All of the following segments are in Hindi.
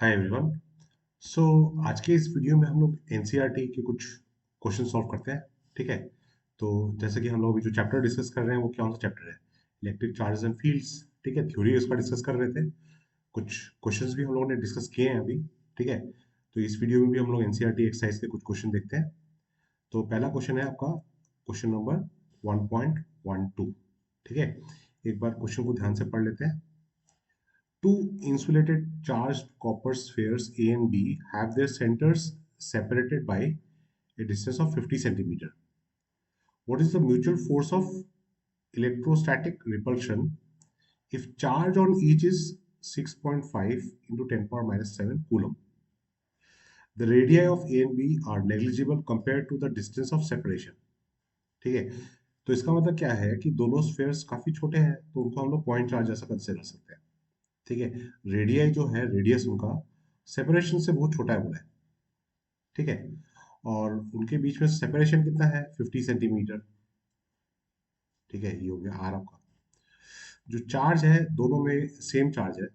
Hi everyone. सो आज के इस वीडियो में हम लोग एनसीईआरटी के कुछ क्वेश्चन सॉल्व करते हैं। ठीक है। तो जैसे कि हम लोग अभी जो चैप्टर डिस्कस कर रहे हैं वो कौन सा चैप्टर है? Electric charges and fields. ठीक है, थ्योरी उसका डिस्कस कर रहे थे। कुछ क्वेश्चंस भी हम लोगों ने डिस्कस किए हैं अभी। ठीक है। तो इस वीडियो में भी हम लोग एनसीईआरटी एक्सरसाइज के कुछ क्वेश्चन देखते हैं। तो पहला क्वेश्चन है आपका क्वेश्चन नंबर 1.12। ठीक है, एक बार क्वेश्चन को ध्यान से पढ़ लेते हैं। Two insulated charged copper spheres A and B have their centers separated by a distance of 50 centimeter. What is the mutual force of electrostatic repulsion if charge on each is 6.5 into 10 power minus 7 coulomb? The radii of A and B are negligible compared to the distance of separation. ठीक है। तो इसका मतलब क्या है कि दोनों स्फेयर्स काफी छोटे हैं, तो उनको हम लोग पॉइंट चार्ज जैसा कंसिडर सकते हैं। ठीक है। रेडियाई जो है, रेडियस उनका सेपरेशन से बहुत छोटा है बोला है। ठीक है। और उनके बीच में सेपरेशन कितना है? 50 सेंटीमीटर। ठीक है, ये हो गया आर आपका। जो चार्ज है दोनों में सेम चार्ज है।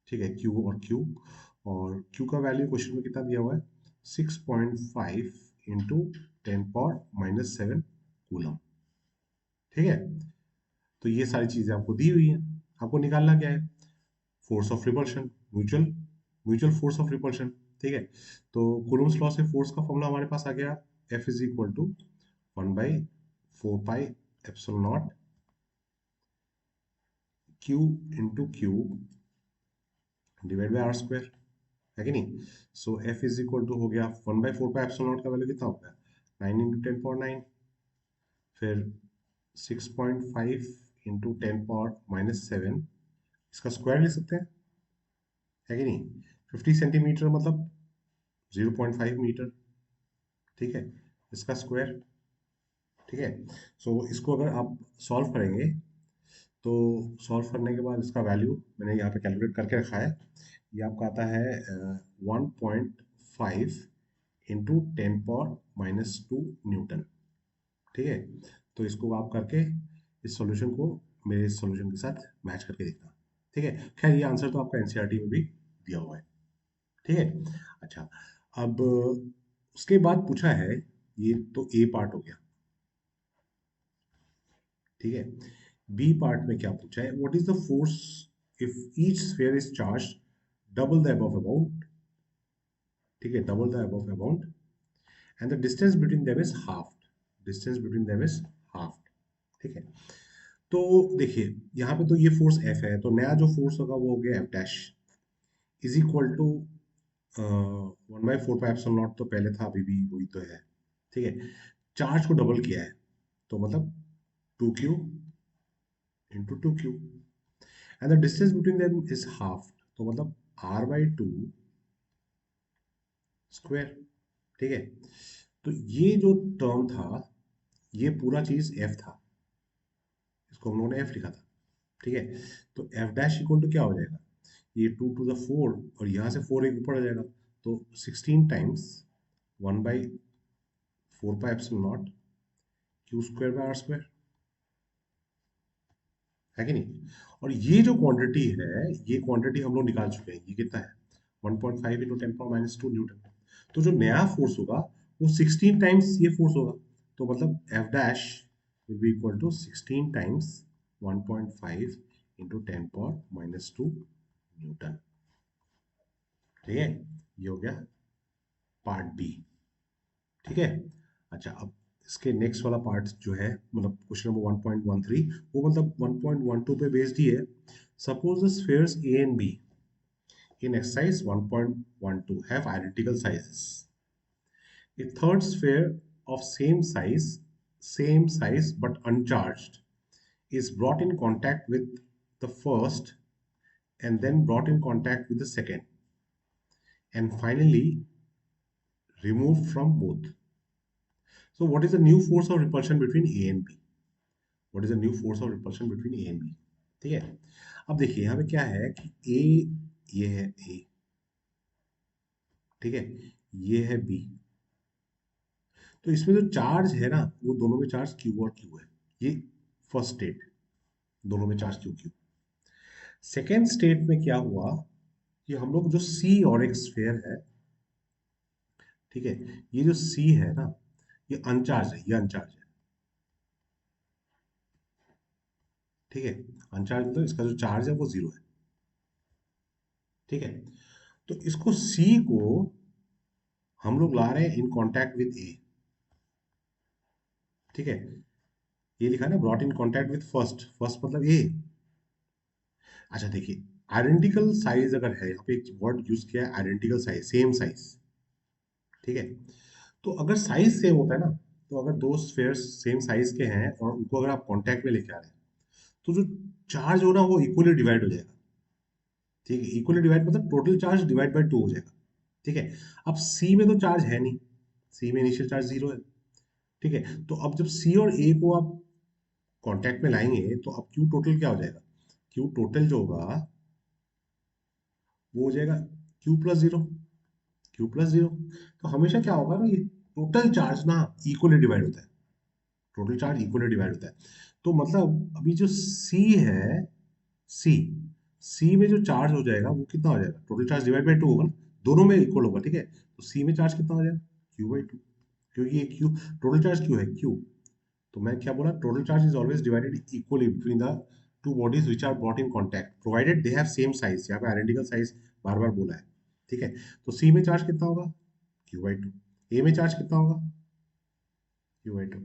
ठीक है, क्यू और क्यू। और क्यू का वैल्यू क्वेश्चन में कितना दिया हुआ है? 6.5 इंटू 10 पावर माइनस 7 कूलम। ठीक है। तो ये सारी चीजें आपको दी हुई हैं। आपको निकालना क्या है? Force of repulsion, mutual mutual force of repulsion. ठीक है। तो कूलम्स लॉ से फोर्स का फॉर्मूला हमारे पास आ गया, F is equal to 1/4 pi epsilon nought Q into Q divide by R square, है कि नहीं? So F is equal to हो गया 1/4 पाई एप्सिलॉन नॉट का वैल्यू कितना हो गया? 9 इंटू 10 पावर 9। फिर 6.5 इंटू 10 पावर माइनस 7, इसका स्क्वायर ले सकते हैं, है कि नहीं? 50 सेंटीमीटर मतलब 0.5 मीटर। ठीक है, इसका स्क्वायर। ठीक है। सो इसको अगर आप सॉल्व करेंगे तो सॉल्व करने के बाद इसका वैल्यू मैंने यहाँ पे कैलकुलेट करके रखा है। ये आपका आता है 1.5 इंटू 10 पावर माइनस 2 न्यूटन। ठीक है। तो इसको आप करके इस सॉल्यूशन को मेरे सॉल्यूशन के साथ मैच करके देखना। ठीक है। खैर ये आंसर तो आपका एनसीईआरटी में भी दिया हुआ है। ठीक है। अच्छा, अब उसके बाद पूछा है, ये तो ए पार्ट हो गया। ठीक है। बी पार्ट में क्या पूछा है? What is the force if each sphere is charge double the above amount. ठीक है, double the above amount and the distance between them is half. Distance between them is half. ठीक है। तो देखिए, यहाँ पे तो ये फोर्स F है, तो नया जो फोर्स होगा वो हो गया F dash is equal to 1/4 pi epsilon nought. तो पहले था, अभी भी वही तो है। ठीक है। चार्ज को डबल किया है, तो मतलब 2Q into 2Q and the distance between them is half, तो मतलब R/2 स्क्वायर। ठीक है। तो ये जो टर्म था, ये पूरा चीज F था, इसको हम लोगों ने F लिखा था। ठीक है। तो F डैश इक्वल टू क्या हो जाएगा? ये 2 टू द 4 और यहाँ से 4 एक ऊपर आ जाएगा, तो 16 times 1/4 pi epsilon nought Q square by R square, है कि नहीं? और ये जो क्वांटिटी है, ये क्वांटिटी हम लोग निकाल चुके हैं। ये कितना है? 1.5 इंटू 10 पावर माइनस 2 न्यूटन। तो जो नया फोर्स होगा वो 16 टाइम्स ये फोर्स होगा, तो मतलब F dash will be equal to 16 times 1.5 into 10 power minus 2 newton. ठीक है, ये हो गया पार्ट बी। ठीक है। अच्छा, अब इसके नेक्स्ट वाला पार्ट जो है, मतलब क्वेश्चन नंबर 1.13, वो मतलब 1.12 पे बेस्ड ही है। Suppose the spheres A and B in exercise 1.12 have identical sizes. A third sphere of same size but uncharged, is brought in contact with the first and then brought in contact with the second and finally removed from both. So what is the new force of repulsion between A and B? What is the new force of repulsion between A and B? ठीक है। अब देखिए यहाँ पे क्या है कि A, ये है A, ठीक है, ये है B। तो इसमें जो चार्ज है ना, वो दोनों में चार्ज Q और Q है। ये फर्स्ट स्टेट, दोनों में charge Q Q। Second state में क्या हुआ कि हम लोग जो सी और एक स्फेयर है, ठीक है, ये जो सी है ना, ये अनचार्ज है, ये अनचार्ज है, ठीक है। अनचार्ज मतलब इसका जो चार्ज है वो जीरो है, ठीक है। तो इसको सी को हम लोग ला रहे हैं इन कांटेक्ट विद ए, ठीक है। ये लिखा है ना, brought in contact with first, first मतलब ए। अच्छा देखिए, आइडेंटिकल साइज अगर है, यहाँ पे एक वर्ड यूज किया है आइडेंटिकल साइज, सेम साइज, ठीक है। तो अगर साइज सेम होता है ना, तो अगर दो स्फेयर्स सेम साइज के हैं और उनको अगर आप कांटेक्ट में लेके आ रहे हैं, तो जो चार्ज हो ना वो इक्वली डिवाइड हो जाएगा, ठीक है। इक्वली डिवाइड मतलब total charge divide by two हो जाएगा, ठीक है। अब सी में तो चार्ज है नहीं, सी में इनिशियल चार्ज जीरो है, ठीक है। तो अब जब सी और ए को आप कांटेक्ट में लाएंगे तो अब क्यू टोटल क्या हो जाएगा, क्यू टोटल जो होगा वो हो जाएगा Q plus zero, Q plus zero. तो हमेशा क्या होगा ना, ये टोटल चार्ज ना इक्वली डिवाइड होता है, टोटल चार्ज इक्वली डिवाइड होता है। तो मतलब अभी जो सी है, सी सी में जो चार्ज हो जाएगा वो कितना हो जाएगा, total charge divide by two होगा ना, दोनों में इक्वल होगा, ठीक है। तो सी में चार्ज कितना हो जाएगा, क्यू बाई टू, क्योंकि ये क्यू टोटल चार्ज क्यू है, क्यू। तो मैं क्या बोला, total charge is always divided equally between the two bodies which are brought in contact provided they have same size, यहाँ पे आइडेंटिकल साइज बार बार बोला है, ठीक है। तो सी में चार्ज कितना होगा, क्यू बाई टू। ए में चार्ज कितना होगा, क्यू बाई टू,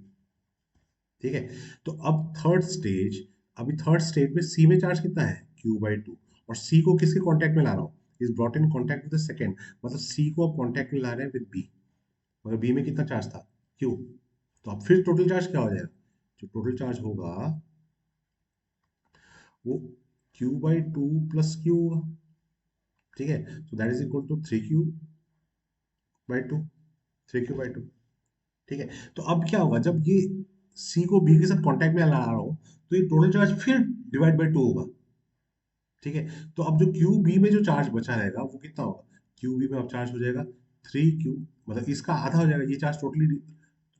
ठीक है। तो अब थर्ड स्टेज, अभी थर्ड स्टेज में सी में चार्ज कितना है, क्यू बाई टू। और सी को किसके कांटेक्ट में ला रहा हूँ, is brought in contact with the second, मतलब सी को अब कांटेक्ट में ला रहे हैं विद बी, मगर बी में कितना चार्ज था, क्यू। तो अब फिर टोटल चार्ज क्या हो जाएगा, जो टोटल चार्ज होगा वो Q by two plus Q होगा, ठीक है। So that is equal to three Q by two, three Q by two, ठीक है। तो अब क्या होगा, जब ये सी को बी के साथ कांटेक्ट में ला रहा हूँ, तो ये टोटल चार्ज फिर डिवाइड बाई टू होगा, ठीक है। तो अब जो क्यू बी में जो चार्ज बचा रहेगा वो कितना होगा, क्यू बी में अब चार्ज हो जाएगा थ्री क्यू, मतलब इसका आधा हो जाएगा, ये चार्ज टोटली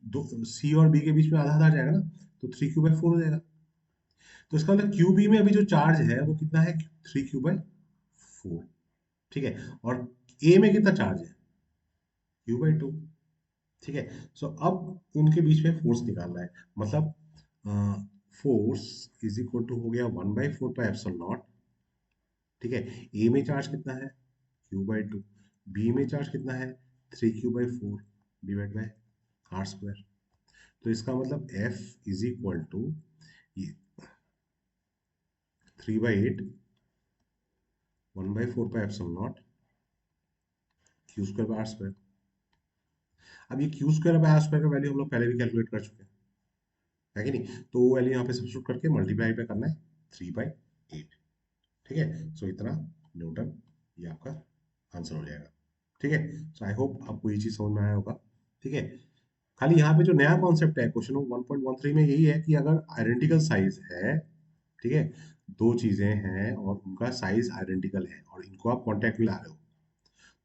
दो सी और बी के बीच में आधा आधा आ जाएगा ना, तो थ्री क्यू बाई फोर हो जाएगा। तो इसका मतलब क्यू बी में अभी जो चार्ज है वो कितना है, थ्री क्यू बाई फोर, ठीक है। और ए में कितना चार्ज है, क्यू बाई टू, ठीक है। सो अब उनके बीच में फोर्स निकालना है, मतलब फोर्स इज इक्वल टू हो गया one by four pi epsilon nought, ठीक है। ए में चार्ज कितना है, क्यू बाई टू, बी में चार्ज कितना है, three Q by four divide by R square. तो इसका मतलब एफ इज इक्वल टू ये three by eight one by four pi epsilon nought Q square by R square. अब ये Q square by R square का वैल्यू हम लोग पहले भी कैलकुलेट कर चुके हैं, है कि नहीं। तो वो वैल्यू यहाँ पे सब्स्टिट्यूट करके मल्टीप्लाई पे करना है, थ्री बाई एट, ठीक है। सो इतना न्यूटन ये आपका आंसर हो जाएगा, ठीक है। सो आई होप आपको ये चीज़ समझ में आया होगा, ठीक है। खाली यहाँ पे जो नया कॉन्सेप्ट है क्वेश्चन 1.13 में यही है कि अगर आइडेंटिकल साइज है, ठीक है, दो चीजें हैं और उनका साइज आइडेंटिकल है और इनको आप कांटेक्ट में ला रहे हो,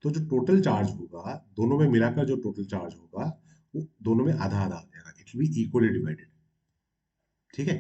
तो जो टोटल चार्ज होगा दोनों में मिलाकर, जो टोटल चार्ज होगा वो दोनों में आधा आधा हो जाएगा, it will be equally divided, ठीक है।